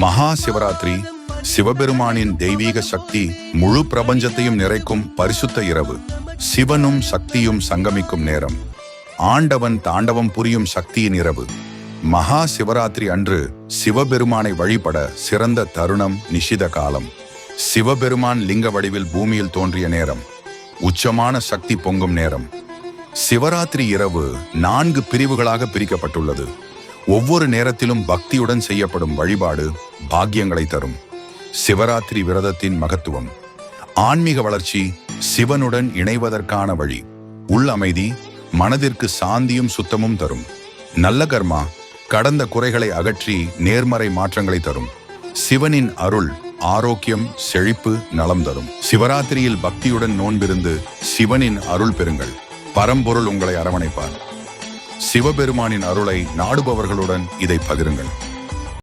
மகா சிவராத்திரி சிவபெருமானின் தெய்வீக சக்தி முழு பிரபஞ்சத்தையும் நிறைக்கும் பரிசுத்த இரவு. சிவனும் சக்தியும் சங்கமிக்கும் நேரம். ஆண்டவன் தாண்டவம் புரியும் சக்தியின் இரவு. மகா சிவராத்திரி அன்று சிவபெருமானை வழிபட சிறந்த தருணம். நிஷித காலம். சிவபெருமான் லிங்க வடிவில் பூமியில் தோன்றிய நேரம். உச்சமான சக்தி பொங்கும் நேரம். சிவராத்திரி இரவு 4 பிரிவுகளாக பிரிக்கப்பட்டுள்ளது. ஒவ்வொரு நேரத்திலும் பக்தியுடன் செய்யப்படும் வழிபாடு பாக்கியங்களை தரும். சிவராத்திரி விரதத்தின் மகத்துவம். ஆன்மீக வளர்ச்சி, சிவனுடன் இணைவதற்கான வழி. உள் அமைதி, மனதிற்கு சாந்தியும் சுத்தமும் தரும். நல்ல கர்மா, கடந்த குறைகளை அகற்றி நேர்மறை மாற்றங்களை தரும். சிவனின் அருள், ஆரோக்கியம், செழிப்பு, நலம் தரும். சிவராத்திரியில் பக்தியுடன் நோன்பிருந்து சிவனின் அருள் பெறுங்கள். பரம்பொருள் உங்களை அரவணைப்பார். சிவபெருமானின் அருளை நாடுபவர்களுடன் இதை பகிருங்கள்.